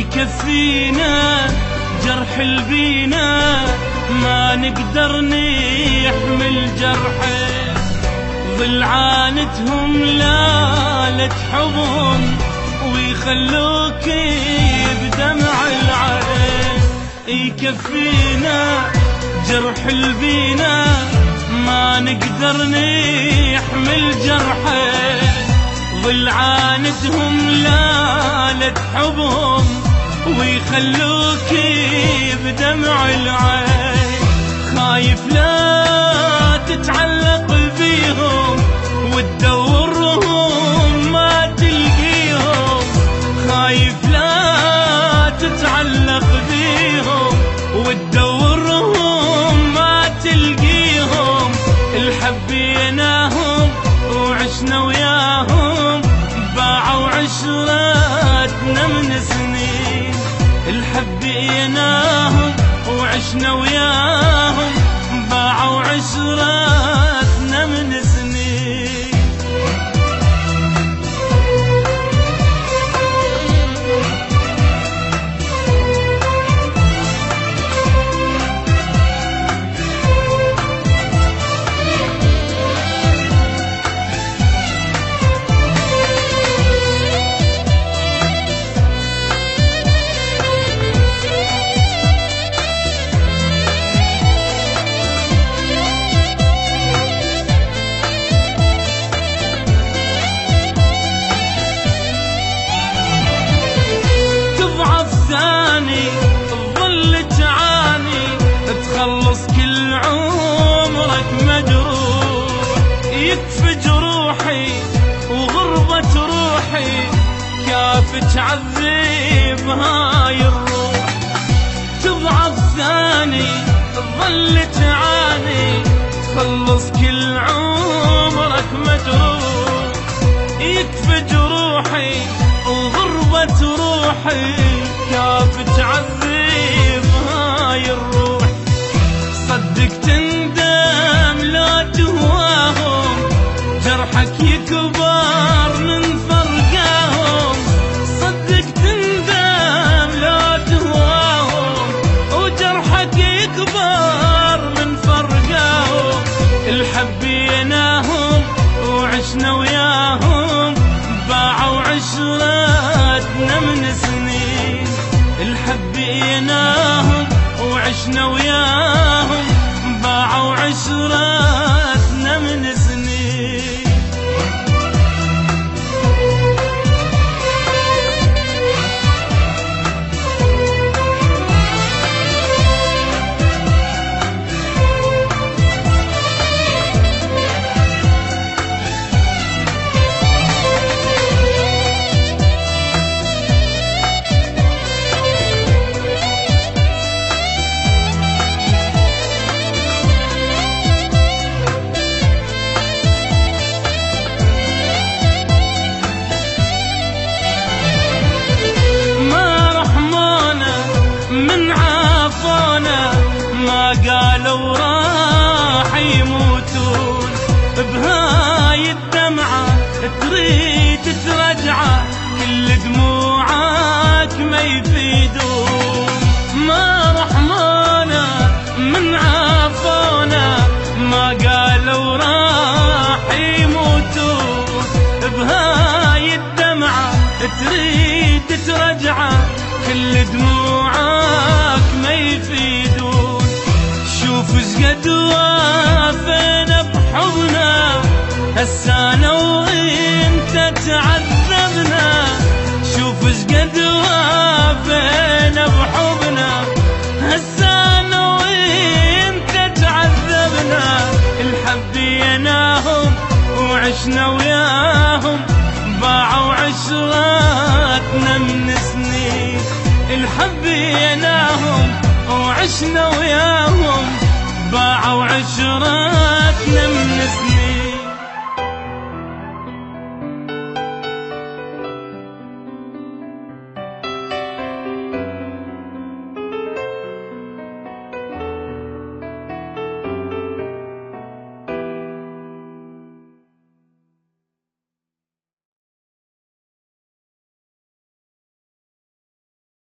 يكفينا جرح البينا، ما نقدر نحمل جرحه. ضلعانتهم لا تحبهم ويخلوك بدمع العين. يكفينا جرح البينا، ما نقدر نحمل جرحه. ضلعانتهم لا تحبهم ويخلوك بدمع العين. خايف لا تتعلق بيهم وتدورهم ما تلقيهم. خايف لا تتعلق بيهم وتدورهم ما تلقيهم. الحبيناهم وعشنا وياهم، باعوا عشرتنا من سنين. الحبيناهم وعشنا وياهم، باعوا عشرتنا من سنين. تظل تعاني تخلص كل عمرك مجروح. يكفي جروحي وغربة روحي، كاف تعذب هاي الروح. تضعف ثاني تظل تعاني تخلص كل عمرك مجروح. يكفي جروحي وغربة روحي، كاف تعذب هاي الروح. صدق تندم لا تهواهم، جرحك يكبر من فرقاهم. صدق تندم لا تهواهم، وجرحك يكبر من فرقاهم. الحبيناهم وعشنا وياهم، باعوا عشرتنا من سنين. الحبيناهم وعشنا وياهم، باعوا عشرتنا من سنين. من عافانا ما قالوا راح يموتون. بهاي الدمعة تريد ترجعه، كل دموعك ما يفيدون. ما رحمانا من عافانا ما قالوا راح يموتون. بهاي الدمعة تريد ترجعه، كل دموعك ما يفيدون. شوف شقد وافينا بحضنا، هسه انا وانت تعذبنا. شوف شقد وافينا بحضنا، هسه انا وانت تعذبنا. الحبيناهم وعشنا وياهم، باعوا عشرتنا من سنين. الحبيناهم وعشنا وياهم، باعوا عشرتنا من سنين.